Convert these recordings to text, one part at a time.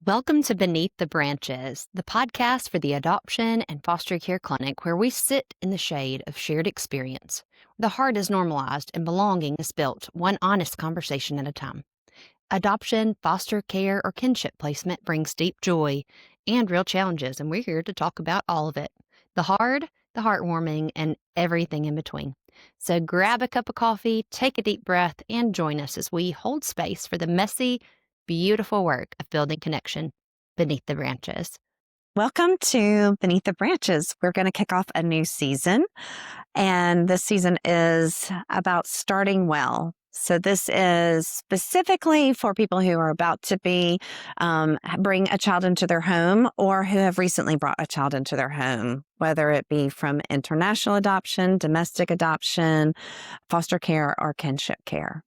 Welcome to Beneath the Branches, the podcast for the adoption and foster care clinic where we sit in the shade of shared experience. The heart is normalized and belonging is built one honest conversation at a time. Adoption, foster care, or kinship placement brings deep joy and real challenges, and we're here to talk about all of it. The hard, the heartwarming, and everything in between. So grab a cup of coffee, take a deep breath, and join us as we hold space for the messy, beautiful work of building connection beneath the branches. Welcome to Beneath the Branches. We're going to kick off a new season, and this season is about starting well. So this is specifically for people who are about to bring a child into their home or who have recently brought a child into their home, whether it be from international adoption, domestic adoption, foster care, or kinship care.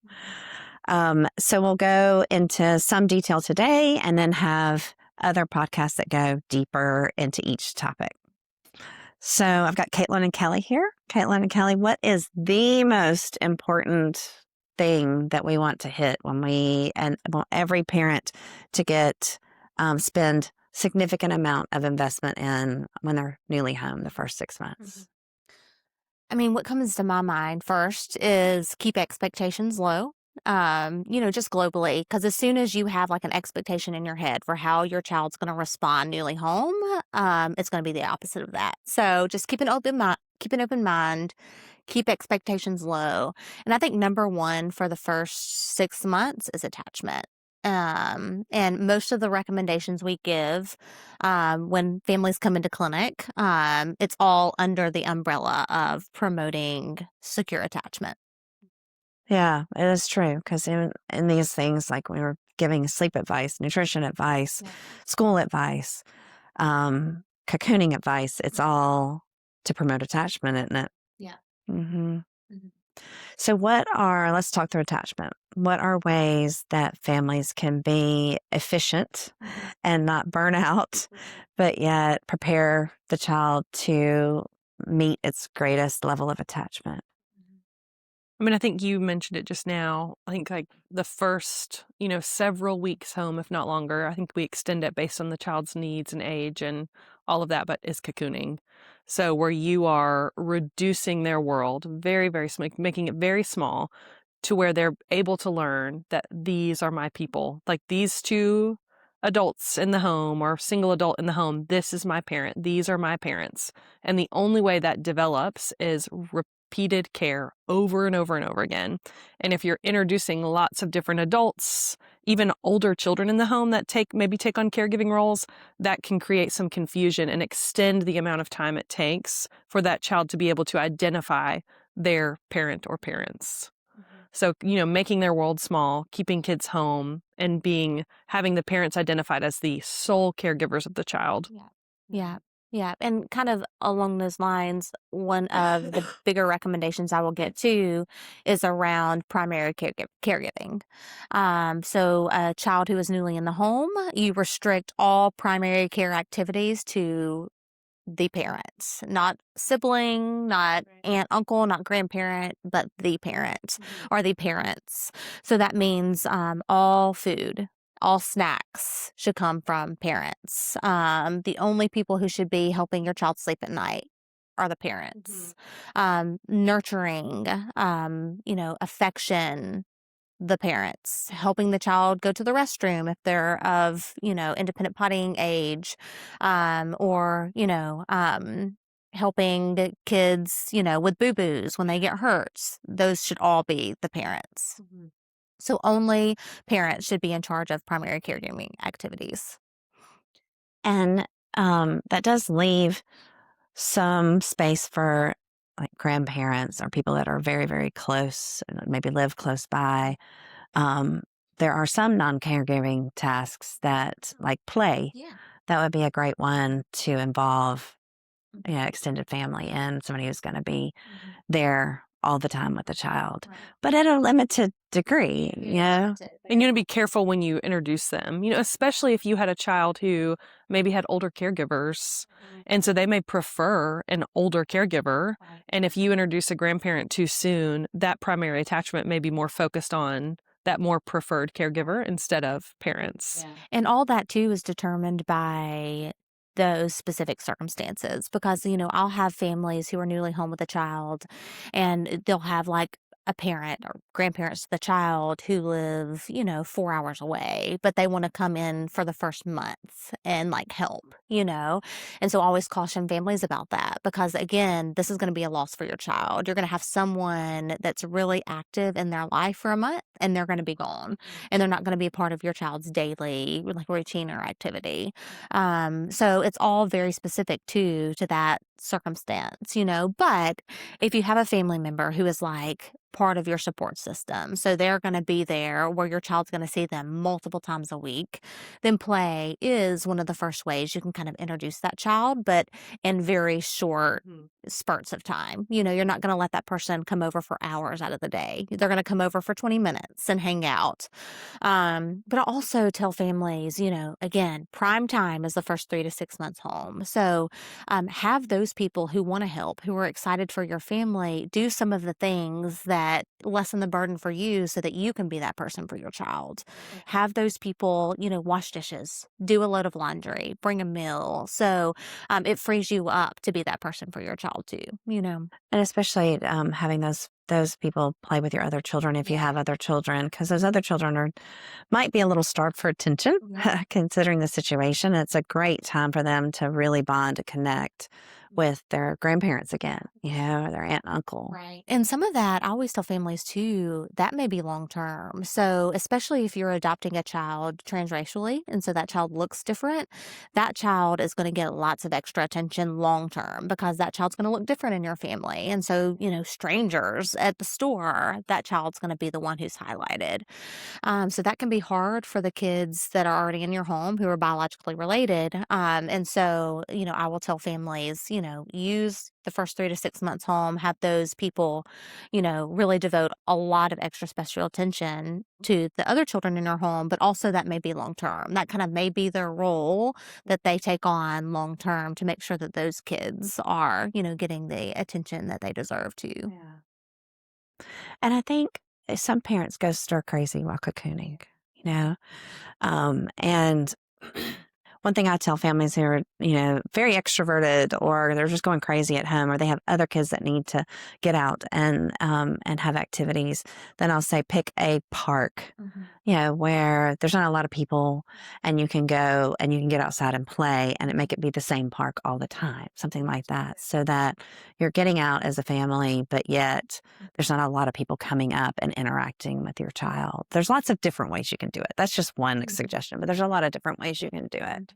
So we'll go into some detail today and then have other podcasts that go deeper into each topic. So I've got Caitlin and Kelly here. Caitlin and Kelly, what is the most important thing that we want to hit when we want every parent to spend significant amount of investment in when they're newly home the first 6 months? I mean, what comes to my mind first is keep expectations low. Just globally, because as soon as you have like an expectation in your head for how your child's going to respond newly home, it's going to be the opposite of that. So just keep an open mind, keep expectations low. And I think number one for the first 6 months is attachment. And most of the recommendations we give when families come into clinic, it's all under the umbrella of promoting secure attachment. Yeah, it is true. Because in these things, like we were giving sleep advice, nutrition advice, school advice, cocooning advice, it's all to promote attachment, isn't it? Yeah. Mm-hmm. So let's talk through attachment. What are ways that families can be efficient and not burn out, but yet prepare the child to meet its greatest level of attachment? I mean, I think you mentioned it just now. I think like the first, several weeks home, if not longer, I think we extend it based on the child's needs and age and all of that, but is cocooning. So where you are reducing their world very, very small, making it very small to where they're able to learn that these are my people. Like these two adults in the home or single adult in the home, this is my parent. These are my parents. And the only way that develops is repeated care over and over and over again. And if you're introducing lots of different adults, even older children in the home that maybe take on caregiving roles, that can create some confusion and extend the amount of time it takes for that child to be able to identify their parent or parents. So, making their world small, keeping kids home, and having the parents identified as the sole caregivers of the child. Yeah. And kind of along those lines, one of the bigger recommendations I will get to is around primary caregiving. So a child who is newly in the home, you restrict all primary care activities to the parents, not sibling, not aunt, uncle, not grandparent, but the parent or the parents. So that means all food, all snacks should come from parents. The only people who should be helping your child sleep at night are the parents. Nurturing, affection, the parents, helping the child go to the restroom if they're of, independent pottying age, or helping the kids, with boo-boos when they get hurt. Those should all be the parents. So only parents should be in charge of primary caregiving activities. And that does leave some space for like grandparents or people that are very, very close, maybe live close by. There are some non-caregiving tasks that like play. Yeah. That would be a great one to involve extended family and somebody who's going to be there all the time with the child, but at a limited degree, And you're going to be careful when you introduce them, especially if you had a child who maybe had older caregivers. And so they may prefer an older caregiver. And if you introduce a grandparent too soon, that primary attachment may be more focused on that more preferred caregiver instead of parents. And all that too is determined by those specific circumstances because, I'll have families who are newly home with a child and they'll have like a parent or grandparents to the child who live, 4 hours away, but they want to come in for the first month and like help, And so I always caution families about that because, again, this is going to be a loss for your child. You're going to have someone that's really active in their life for a month and they're going to be gone and they're not going to be a part of your child's daily like routine or activity. So it's all very specific too to that circumstance, But if you have a family member who is like part of your support system, so they're going to be there where your child's going to see them multiple times a week, then play is one of the first ways you can kind of introduce that child, but in very short spurts of time. You're not going to let that person come over for hours out of the day. They're going to come over for 20 minutes and hang out. But I also tell families, again, prime time is the first 3 to 6 months home. So have those people who want to help, who are excited for your family, do some of the things that lessen the burden for you so that you can be that person for your child. Have those people, wash dishes, do a load of laundry, bring a meal. So it frees you up to be that person for your child too, And especially having those people play with your other children if you have other children, because those other children might be a little starved for attention, considering the situation. It's a great time for them to really bond, to connect with their grandparents again, or their aunt and uncle. Right. And some of that, I always tell families too, that may be long term. So, especially if you're adopting a child transracially, and so that child looks different, that child is going to get lots of extra attention long term because that child's going to look different in your family. And so, strangers at the store, that child's going to be the one who's highlighted. So that can be hard for the kids that are already in your home who are biologically related. And so, I will tell families, use the first 3 to 6 months home, have those people, really devote a lot of extra special attention to the other children in your home, but also that may be long term. That kind of may be their role that they take on long term to make sure that those kids are, getting the attention that they deserve to. And I think some parents go stir crazy while cocooning, and one thing I tell families who are, very extroverted or they're just going crazy at home or they have other kids that need to get out and have activities, then I'll say pick a park, where there's not a lot of people and you can go and you can get outside and play and make it be the same park all the time, something like that, so that you're getting out as a family, but yet there's not a lot of people coming up and interacting with your child. There's lots of different ways you can do it. That's just one suggestion, but there's a lot of different ways you can do it.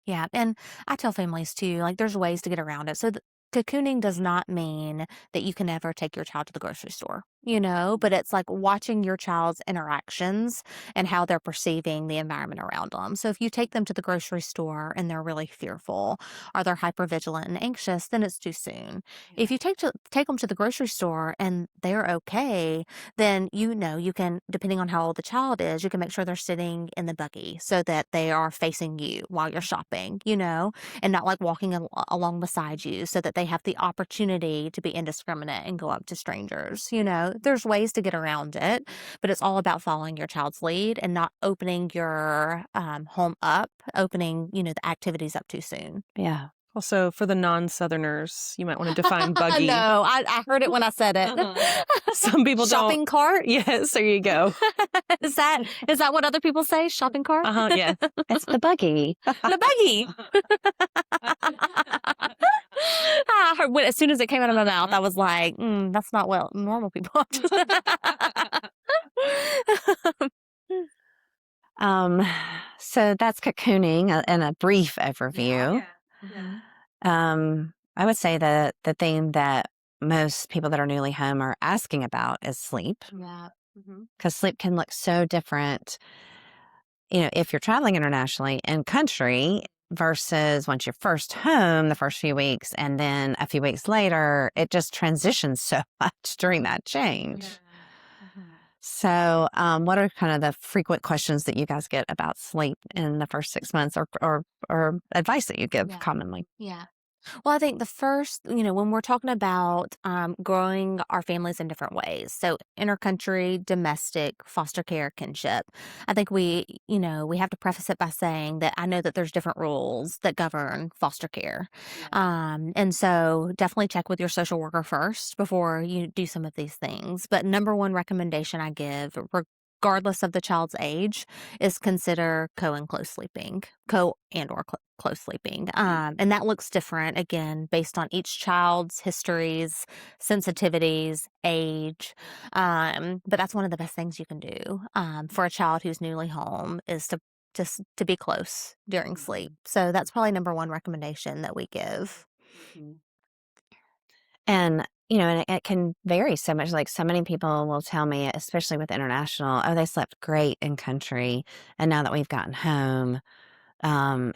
Yeah. And I tell families too, like there's ways to get around it. So cocooning does not mean that you can never take your child to the grocery store, but it's like watching your child's interactions and how they're perceiving the environment around them. So if you take them to the grocery store and they're really fearful or they're hypervigilant and anxious, then it's too soon. If you take them to the grocery store and they're okay, then you can, depending on how old the child is, you can make sure they're sitting in the buggy so that they are facing you while you're shopping, and not like walking along beside you so that they have the opportunity to be indiscriminate and go up to strangers. There's ways to get around it, but it's all about following your child's lead and not opening your home up, opening, the activities up too soon. Yeah. Also, for the non-Southerners, you might want to define buggy. No, I heard it when I said it. Some people Shopping don't. cart? Yes, there you go. Is that what other people say? Shopping cart? Yeah. It's the buggy. The buggy. As soon as it came out of my mouth, I was like, that's not what normal people So that's cocooning in a brief overview. I would say that the thing that most people that are newly home are asking about is sleep. Yeah. Because sleep can look so different, if you're traveling internationally in country versus once you're first home the first few weeks, and then a few weeks later, it just transitions so much during that change. So what are kind of the frequent questions that you guys get about sleep in the first 6 months or advice that you give commonly? Yeah. Well, I think the first, when we're talking about growing our families in different ways, so intercountry, domestic, foster care, kinship, I think we have to preface it by saying that I know that there's different rules that govern foster care. And so definitely check with your social worker first before you do some of these things. But number one recommendation I give, regardless of the child's age, is consider co and close sleeping, co and or close sleeping. And that looks different again based on each child's histories, sensitivities, age. But that's one of the best things you can do for a child who's newly home is to just to be close during sleep. So that's probably number one recommendation that we give. And, and it can vary so much. Like so many people will tell me, especially with international, oh, they slept great in country. And now that we've gotten home,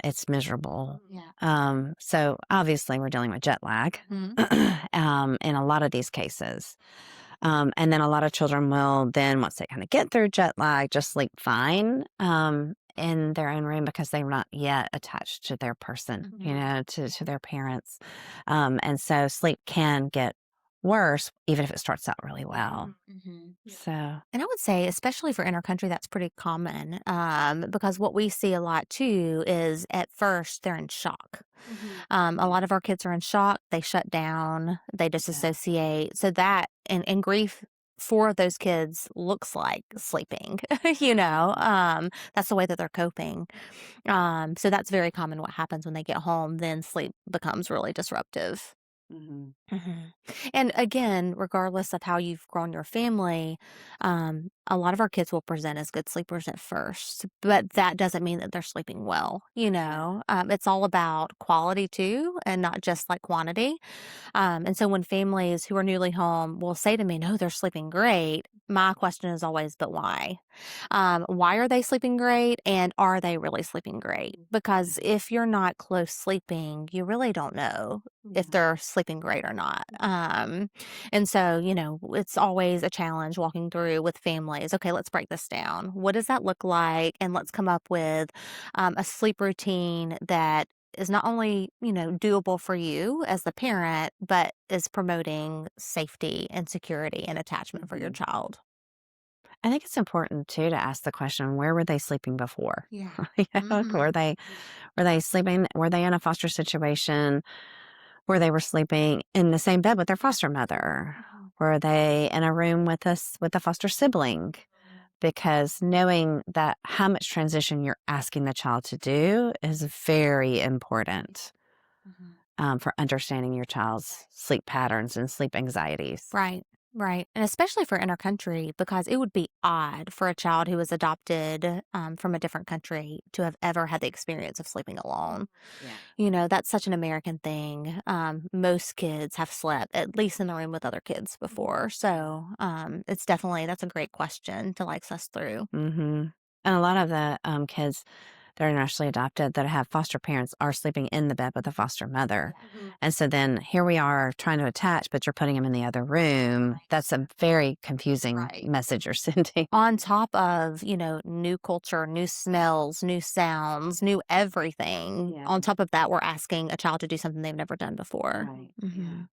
it's miserable. Yeah. So obviously we're dealing with jet lag, in a lot of these cases. And then a lot of children will then, once they kind of get through jet lag, just sleep fine, in their own room because they're not yet attached to their person, to their parents. And so sleep can get worse, even if it starts out really well. So, And I would say, especially for intercountry, that's pretty common because what we see a lot too is at first they're in shock. A lot of our kids are in shock. They shut down, they disassociate. So that and grief for those kids looks like sleeping, that's the way that they're coping. So that's very common what happens when they get home. Then sleep becomes really disruptive. Mhm. And again, regardless of how you've grown your family, a lot of our kids will present as good sleepers at first, but that doesn't mean that they're sleeping well. It's all about quality too, and not just like quantity. And so when families who are newly home will say to me, "No, they're sleeping great," my question is always, "But why? Why are they sleeping great? And are they really sleeping great?" Because if you're not close sleeping, you really don't know if they're sleeping great or not. And so, it's always a challenge walking through with families. Okay, let's break this down. What does that look like? And let's come up with a sleep routine that is not only, doable for you as the parent, but is promoting safety and security and attachment for your child. I think it's important too to ask the question, where were they sleeping before? Yeah. Were they sleeping? Were they in a foster situation where they were sleeping in the same bed with their foster mother? Were they in a room with a foster sibling? Because knowing that how much transition you're asking the child to do is very important, for understanding your child's sleep patterns and sleep anxieties. Right, right. And especially for intercountry, because it would be odd for a child who was adopted from a different country to have ever had the experience of sleeping alone. That's such an American thing. Most kids have slept at least in the room with other kids before. So that's a great question to like suss through. Mm-hmm. And a lot of the kids that are internationally adopted that have foster parents are sleeping in the bed with the foster mother. And so then here we are trying to attach, but you're putting them in the other room. That's a very confusing message you're sending. On top of, new culture, new smells, new sounds, new everything. Yeah. On top of that, we're asking a child to do something they've never done before. Right. Mhm.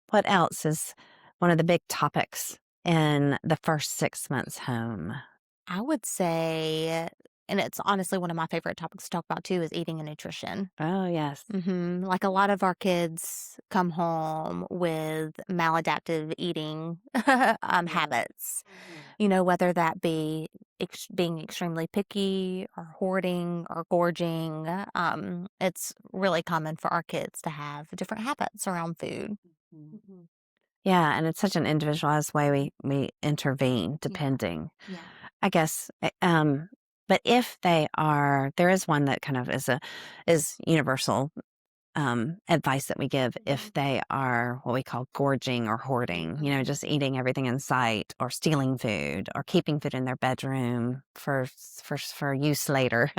What else is one of the big topics in the first 6 months home? I would say, and it's honestly one of my favorite topics to talk about too, is eating and nutrition. Oh, yes. Like a lot of our kids come home with maladaptive eating habits, whether that be being extremely picky or hoarding or gorging. It's really common for our kids to have different habits around food. Yeah, and it's such an individualized way we intervene depending. Yeah. I guess, but if they are, there is one that kind of is universal, advice that we give if they are what we call gorging or hoarding, just eating everything in sight or stealing food or keeping food in their bedroom for use later.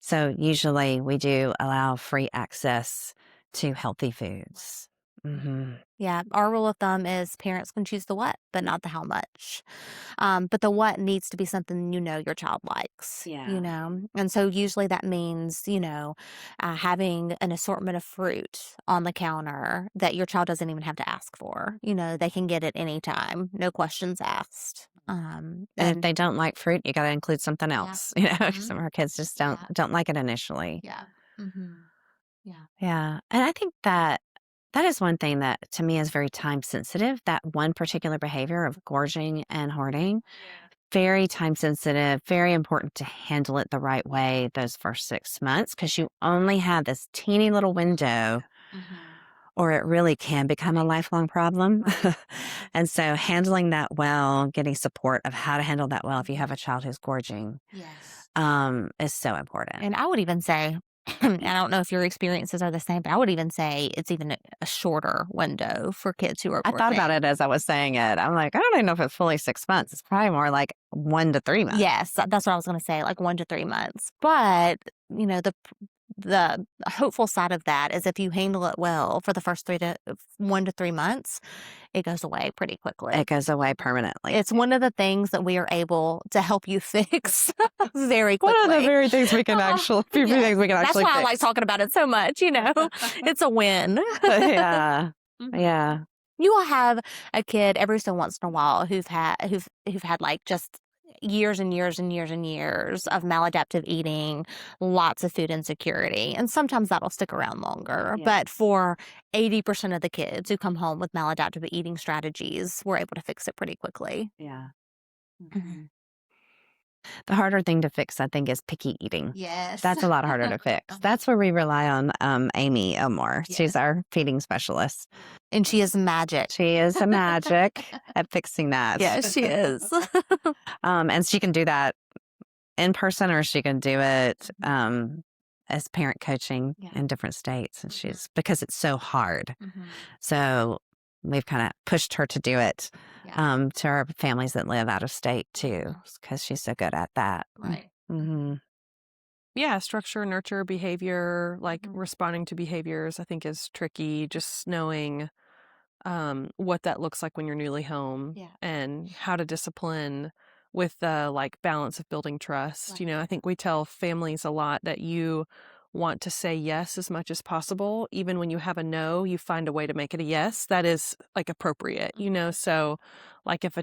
So usually we do allow free access to healthy foods. Mm-hmm. Yeah, our rule of thumb is parents can choose the what, but not the how much. But the what needs to be something your child likes, Yeah. And so usually that means, having an assortment of fruit on the counter that your child doesn't even have to ask for. They can get it anytime, no questions asked. And if they don't like fruit, you got to include something else. Some of our kids just don't like it initially. Yeah. Mm-hmm. Yeah. Yeah. And I think that is one thing that to me is very time sensitive. That one particular behavior of gorging and hoarding, very time sensitive, very important to handle it the right way those first 6 months because you only have this teeny little window or it really can become a lifelong problem. And so handling that well, getting support of how to handle that well if you have a child who's gorging is so important. And I would even say, and I don't know if your experiences are the same, but I would even say it's even a shorter window for kids who are I thought about gorging. it as I was saying it. I'm like, I don't even know if it's fully 6 months. It's probably more like 1 to 3 months. Yes, that's what I was going to say, like 1 to 3 months. But, the hopeful side of that is if you handle it well for the first 1 to 3 months, it goes away pretty quickly. It goes away permanently. It's one of the things that we are able to help you fix very quickly. One of the very things we can actually, few things we can That's actually why I fix. like talking about it so much, It's a win. Yeah. Mhm. Yeah. You will have a kid every so once in a while who've had like just years and years and years and years of maladaptive eating, lots of food insecurity, and sometimes that'll stick around longer. Yeah. But for 80% of the kids who come home with maladaptive eating strategies, we're able to fix it pretty quickly. Yeah. Mhm. The harder thing to fix, I think, is picky eating. Yes. That's a lot harder to fix. That's where we rely on Amy Elmore. Yes. She's our feeding specialist. And she is magic. She is a magic at fixing that. Yes, she is. And she can do that in person or she can do it as parent coaching in different states. And because it's so hard. So we've kind of pushed her to do it to our families that live out of state too, because she's so good at that. Right. Mm-hmm. Yeah, structure, nurture, behavior, like responding to behaviors, I think is tricky. Just knowing what that looks like when you're newly home and how to discipline with the like balance of building trust. Right. I think we tell families a lot that you want to say yes as much as possible. Even when you have a no, you find a way to make it a yes that is like appropriate, So like if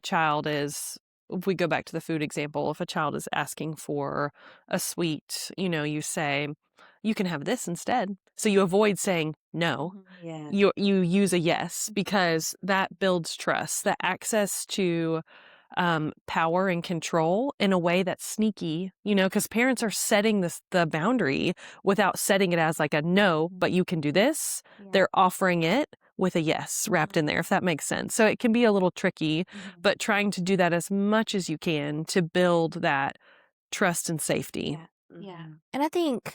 we go back to the food example, if a child is asking for a sweet, you say, you can have this instead. So you avoid saying no. Yeah. You use a yes because that builds trust, the access to power and control in a way that's sneaky, because parents are setting the boundary without setting it as like a no, but you can do this. They're offering it with a yes wrapped in there, if that makes sense. So it can be a little tricky, but trying to do that as much as you can to build that trust and safety. Yeah. And I think,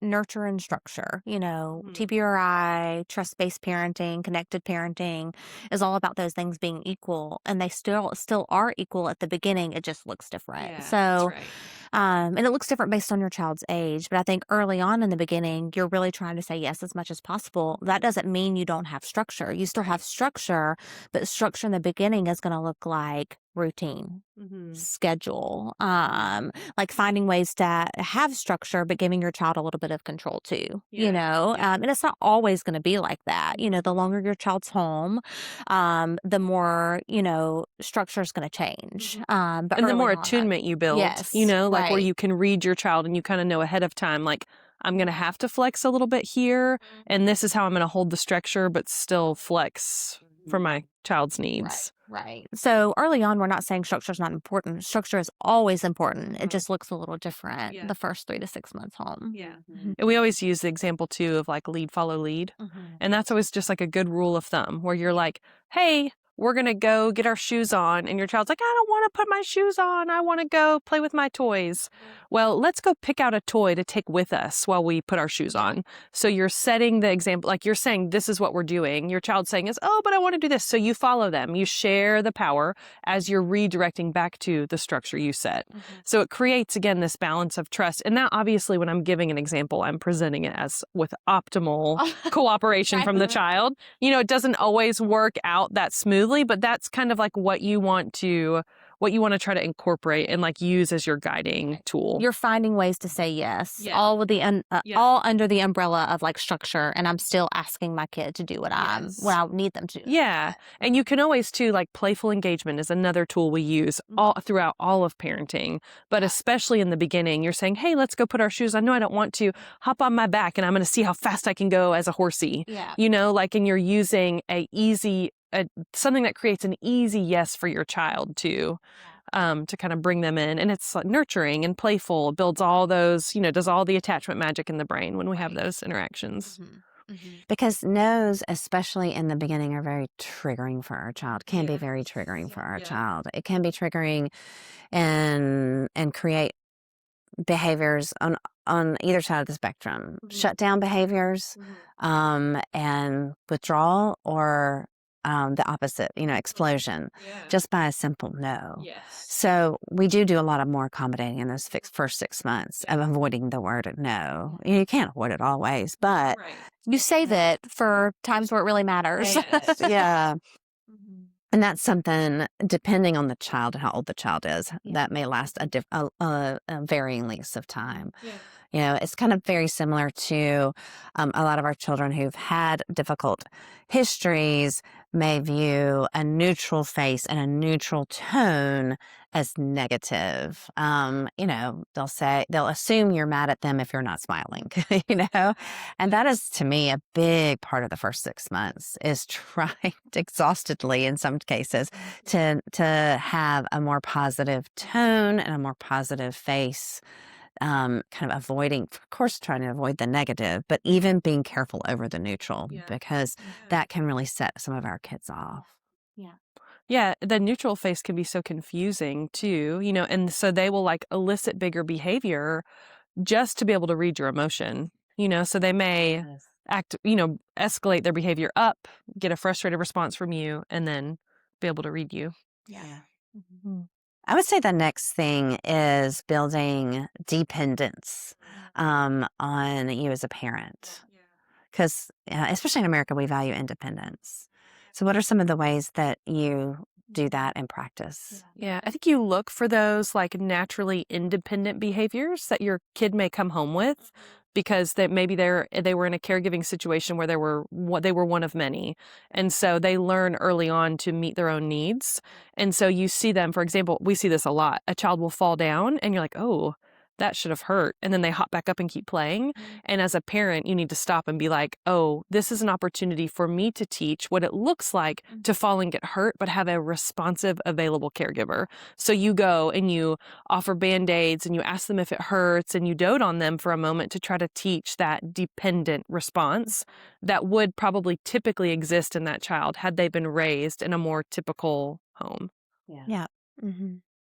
nurture and structure, TBRI, trust-based parenting, connected parenting is all about those things being equal, and they still are equal at the beginning. It just looks different. Yeah, So, that's right. and it looks different based on your child's age. But I think early on in the beginning, you're really trying to say yes as much as possible. That doesn't mean you don't have structure. You still have structure, but structure in the beginning is going to look like routine, schedule, like finding ways to have structure, but giving your child a little bit of control too, and it's not always going to be like that. The longer your child's home, the more, structure is going to change. But And the more early on, attunement you build, yes, like where right. you can read your child and you kind of know ahead of time, like, I'm going to have to flex a little bit here, and this is how I'm going to hold the structure, but still flex for my child's needs. Right. So early on, we're not saying structure is not important. Structure is always important. It just looks a little different the first 3 to 6 months home. Yeah. And we always use the example too of like lead, follow lead. And that's always just like a good rule of thumb where you're like, hey, we're going to go get our shoes on. And your child's like, I don't want to put my shoes on. I want to go play with my toys. Well, let's go pick out a toy to take with us while we put our shoes on. So you're setting the example, like you're saying, this is what we're doing. Your child's saying is, oh, but I want to do this. So you follow them. You share the power as you're redirecting back to the structure you set. So it creates, again, this balance of trust. And now, obviously, when I'm giving an example, I'm presenting it as with optimal cooperation from the child. You know, it doesn't always work out that smoothly, but that's kind of like what you want to try to incorporate and like use as your guiding tool. You're finding ways to say yes, all with the all under the umbrella of like structure, and I'm still asking my kid to do what I need them to. Yeah, and you can always too, like, playful engagement is another tool we use all throughout all of parenting, but especially in the beginning. You're saying, hey, let's go put our shoes on. No, I don't want to. Hop on my back, and I'm going to see how fast I can go as a horsey. Yeah, you know, like, and you're using something that creates an easy yes for your child too. To kind of bring them in. And it's like nurturing and playful, builds all those, you know, does all the attachment magic in the brain when we have those interactions. Because no's, especially in the beginning, are very triggering for our child, can be very triggering for our child. It can be triggering and create behaviors on either side of the spectrum, shutdown behaviors, and withdrawal, or the opposite, you know, explosion, just by a simple no. So we do a lot of more accommodating in those first 6 months of avoiding the word no. You can't avoid it always, but you save it for times where it really matters. Yeah. And that's something, depending on the child and how old the child is, that may last a varying lengths of time. You know, it's kind of very similar to a lot of our children who've had difficult histories may view a neutral face and a neutral tone as negative. You know, they'll assume you're mad at them if you're not smiling, you know? And that is, to me, a big part of the first 6 months, is trying exhaustedly in some cases to have a more positive tone and a more positive face. Kind of avoiding, of course, trying to avoid the negative, but even being careful over the neutral, because that can really set some of our kids off. Yeah, the neutral face can be so confusing too, you know, and so they will like elicit bigger behavior just to be able to read your emotion, you know, so they may escalate their behavior up, get a frustrated response from you, and then be able to read you. I would say the next thing is building dependence on you as a parent, because especially in America, we value independence. So what are some of the ways that you do that in practice? Yeah, I think you look for those like naturally independent behaviors that your kid may come home with, because maybe they were in a caregiving situation where they were one of many, and so they learn early on to meet their own needs. And so you see them, for example, we see this a lot. A child will fall down, and you're like, oh, that should have hurt. And then they hop back up and keep playing. And as a parent, you need to stop and be like, oh, this is an opportunity for me to teach what it looks like to fall and get hurt, but have a responsive, available caregiver. So you go and you offer Band-Aids and you ask them if it hurts, and you dote on them for a moment to try to teach that dependent response that would probably typically exist in that child had they been raised in a more typical home. Yeah.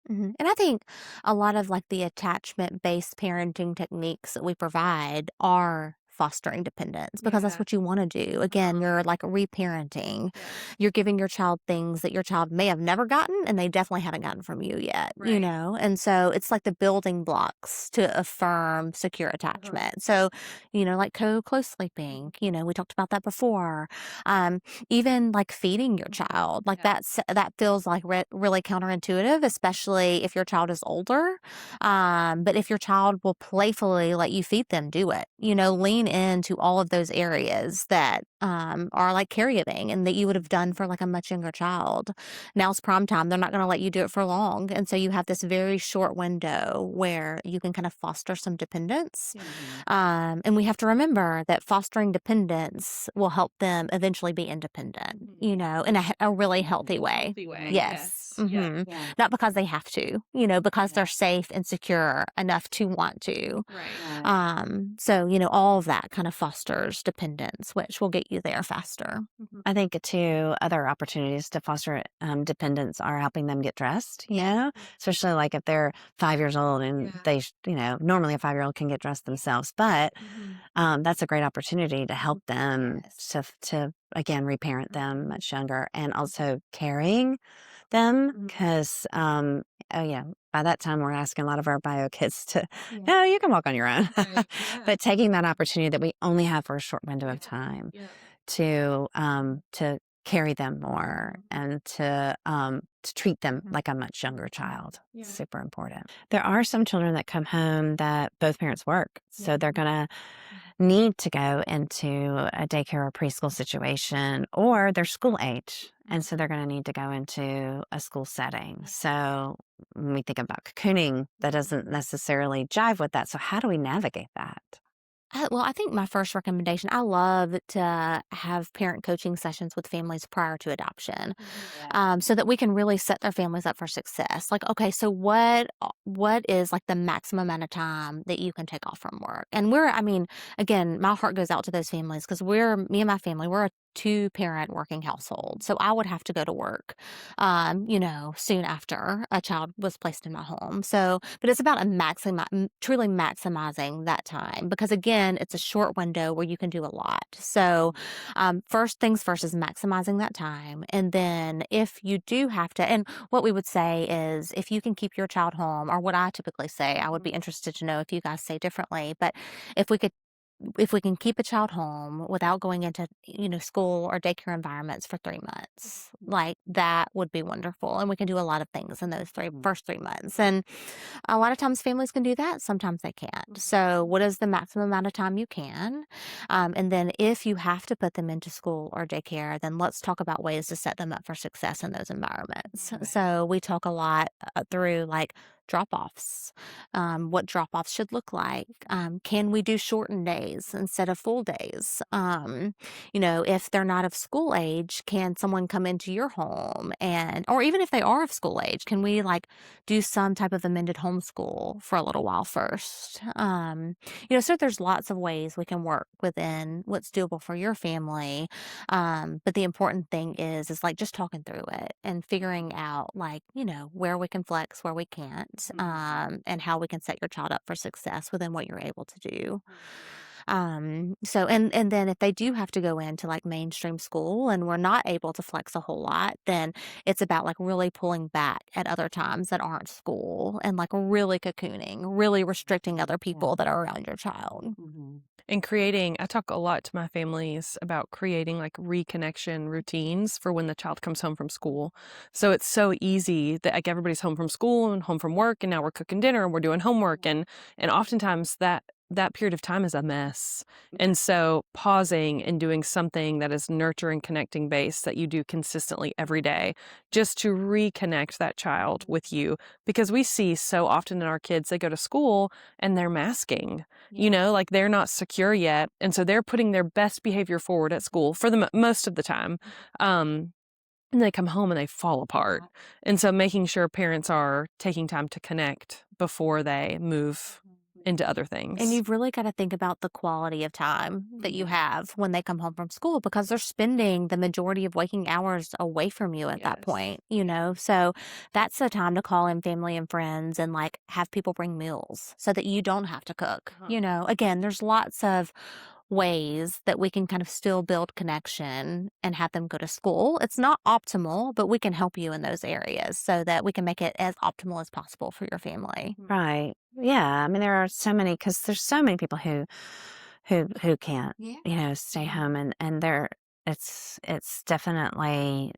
And I think a lot of like the attachment-based parenting techniques that we provide are fostering dependence, because that's what you want to do. Again, you're like reparenting. You're giving your child things that your child may have never gotten, and they definitely haven't gotten from you yet, you know? And so it's like the building blocks to affirm secure attachment. So, you know, like close sleeping, you know, we talked about that before. Even like feeding your child, like that feels like really counterintuitive, especially if your child is older. But if your child will playfully let you feed them, do it. You know, lean into all of those areas that are like caregiving and that you would have done for like a much younger child. Now it's prime time. They're not going to let you do it for long. And so you have this very short window where you can kind of foster some dependence. And we have to remember that fostering dependence will help them eventually be independent, you know, in a really healthy way. Yes. Not because they have to, you know, because they're safe and secure enough to want to. So, you know, all of that kind of fosters dependence, which will get get you there faster. I think too, other opportunities to foster dependence are helping them get dressed, especially like if they're 5 years old and they, normally a 5-year-old can get dressed themselves, but that's a great opportunity to help them to again, reparent them much younger, and also carrying them because, oh yeah, by that time we're asking a lot of our bio kids to, no, you can walk on your own. But taking that opportunity that we only have for a short window of time to carry them more and to treat them like a much younger child. Super important. There are some children that come home that both parents work, so they're gonna need to go into a daycare or preschool situation, or they're school age, and so they're going to need to go into a school setting. So when we think about cocooning, that doesn't necessarily jive with that. So how do we navigate that? Well, I think my first recommendation, I love to have parent coaching sessions with families prior to adoption, so that we can really set their families up for success. Like, okay, so what is like the maximum amount of time that you can take off from work? And I mean, again, my heart goes out to those families because me and my family, we're a 2-parent working household. So I would have to go to work, soon after a child was placed in my home. So, but it's about truly maximizing that time because again, it's a short window where you can do a lot. So, first things first is maximizing that time. And then if you do have to, and what we would say is if you can keep your child home, or what I typically say, I would be interested to know if you guys say differently, but if we could if we can keep a child home without going into, school or daycare environments for 3 months, like that would be wonderful. And we can do a lot of things in those first 3 months. And a lot of times families can do that. Sometimes they can't. So what is the maximum amount of time you can? And then if you have to put them into school or daycare, then let's talk about ways to set them up for success in those environments. So we talk a lot through like drop-offs, what drop-offs should look like. Can we do shortened days instead of full days? If they're not of school age, can someone come into your home or even if they are of school age, can we like do some type of amended homeschool for a little while first? So there's lots of ways we can work within what's doable for your family. But the important thing is like just talking through it and figuring out like, where we can flex, where we can't, and how we can set your child up for success within what you're able to do. And then if they do have to go into like mainstream school and we're not able to flex a whole lot, then it's about like really pulling back at other times that aren't school and like really cocooning, really restricting other people that are around your child. And I talk a lot to my families about creating like reconnection routines for when the child comes home from school. So it's so easy that like everybody's home from school and home from work, and now we're cooking dinner and we're doing homework, and oftentimes that period of time is a mess. And so pausing and doing something that is nurturing, connecting based that you do consistently every day, just to reconnect that child with you. Because we see so often in our kids, they go to school and they're masking, like they're not secure yet. And so they're putting their best behavior forward at school for the most of the time. And they come home and they fall apart. And so making sure parents are taking time to connect before they move into other things. And you've really got to think about the quality of time that you have when they come home from school because they're spending the majority of waking hours away from you at that point, So that's the time to call in family and friends and like have people bring meals so that you don't have to cook. Again, there's lots of ways that we can kind of still build connection and have them go to school. It's not optimal, but we can help you in those areas so that we can make it as optimal as possible for your family. Right. Yeah. I mean, there are so many, because there's so many people who can't, stay home, and it's definitely,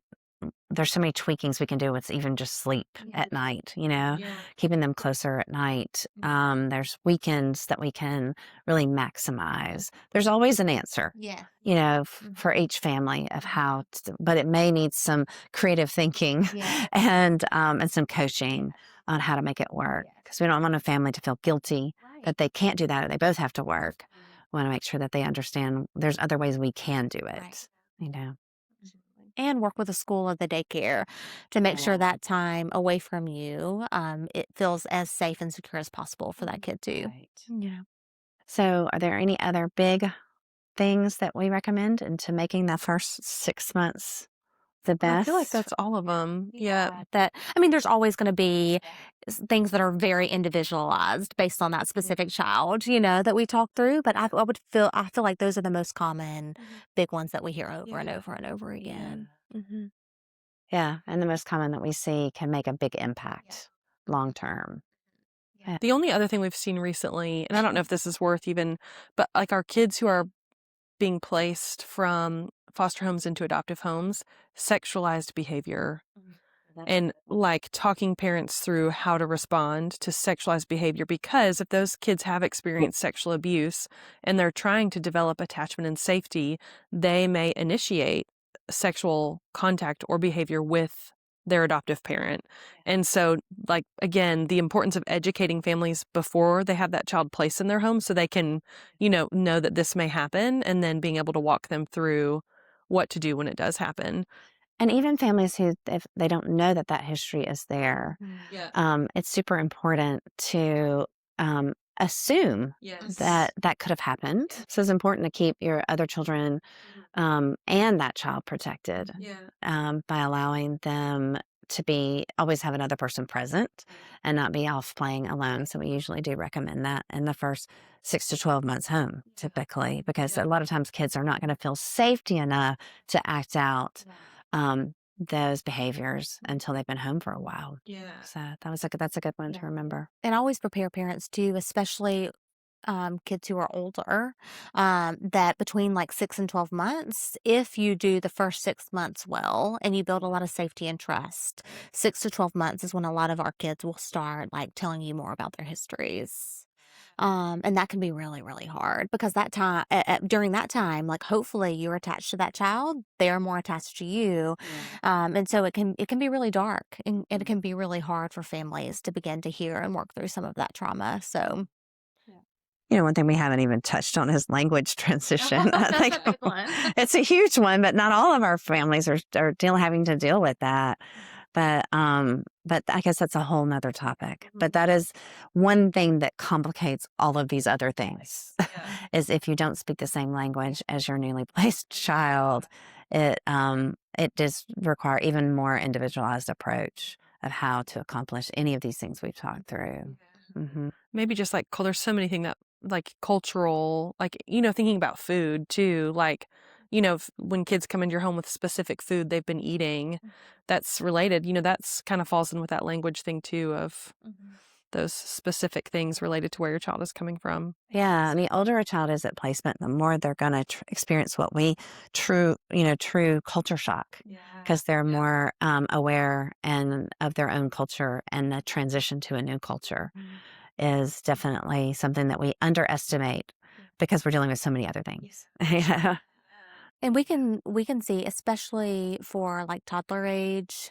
there's so many tweakings we can do with even just sleep at night, keeping them closer at night. There's weekends that we can really maximize. There's always an answer, for each family of how to, but it may need some creative thinking and some coaching on how to make it work. Because we don't want a family to feel guilty that they can't do that or they both have to work. We want to make sure that they understand there's other ways we can do it, And work with the school or the daycare to make sure that time away from you, it feels as safe and secure as possible for that kid too. Right. So are there any other big things that we recommend into making the first 6 months the best? I feel like that's all of them. Yeah. That I mean, there's always going to be things that are very individualized based on that specific child, that we talk through. But I feel like those are the most common big ones that we hear over and over and over again. Hmm. Yeah, and the most common that we see can make a big impact long term. Yeah. The only other thing we've seen recently, and I don't know if this is worth even, but like our kids who are being placed from foster homes into adoptive homes, sexualized behavior, and like talking parents through how to respond to sexualized behavior, because if those kids have experienced sexual abuse and they're trying to develop attachment and safety, they may initiate sexual contact or behavior with their adoptive parent. And so, like, again, the importance of educating families before they have that child placed in their home so they can, know that this may happen, and then being able to walk them through what to do when it does happen. And even families who, if they don't know that that history is there, it's super important to assume that that could have happened. So it's important to keep your other children and that child protected by allowing them to always have another person present and not be off playing alone. So we usually do recommend that in the first 6 to 12 months home, typically, because a lot of times kids are not going to feel safety enough to act out those behaviors until they've been home for a while. So that's a good one to remember. And I always prepare parents too, especially kids who are older, that between like 6 and 12 months, if you do the first 6 months well and you build a lot of safety and trust, 6 to 12 months is when a lot of our kids will start like telling you more about their histories. And that can be really, really hard because that time, during that time, like hopefully you're attached to that child, they're more attached to you, and so it can be really dark, and it can be really hard for families to begin to hear and work through some of that trauma. So One thing we haven't even touched on is language transition. I think it's a huge one, but not all of our families are having to deal with that. But I guess that's a whole nother topic. But that is one thing that complicates all of these other things. Is if you don't speak the same language as your newly placed child, it does require even more individualized approach of how to accomplish any of these things we've talked through. Mm-hmm. Maybe just like there's so many things that like cultural, like, thinking about food too, like, when kids come into your home with specific food they've been eating that's related, that's kind of falls in with that language thing too of those specific things related to where your child is coming from. Yeah, and the older a child is at placement, the more they're going to experience what we true culture shock, because they're more aware and of their own culture, and the transition to a new culture is definitely something that we underestimate because we're dealing with so many other things. Yeah. And we can see, especially for like toddler age,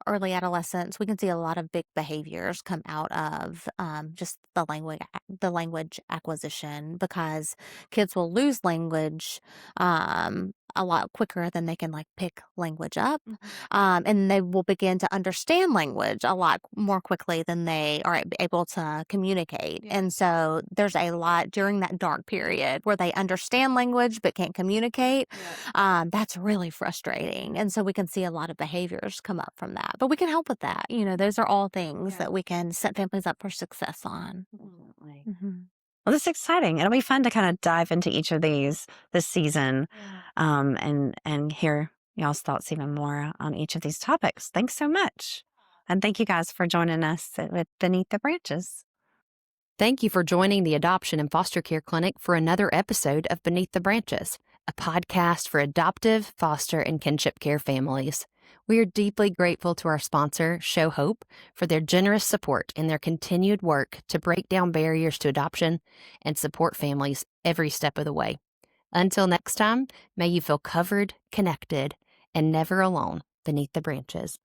early adolescence, we can see a lot of big behaviors come out of just the language acquisition, because kids will lose language a lot quicker than they can like pick language up, and they will begin to understand language a lot more quickly than they are able to communicate. And so there's a lot during that dark period where they understand language but can't communicate. That's really frustrating. And so we can see a lot of behaviors come up from that. But we can help with that. Those are all things that we can set families up for success on. Definitely. Mhm. Well, this is exciting. It'll be fun to kind of dive into each of these this season, and hear y'all's thoughts even more on each of these topics. Thanks so much. And thank you guys for joining us with Beneath the Branches. Thank you for joining the Adoption and Foster Care Clinic for another episode of Beneath the Branches, a podcast for adoptive, foster, and kinship care families. We are deeply grateful to our sponsor, Show Hope, for their generous support and their continued work to break down barriers to adoption and support families every step of the way. Until next time, may you feel covered, connected, and never alone beneath the branches.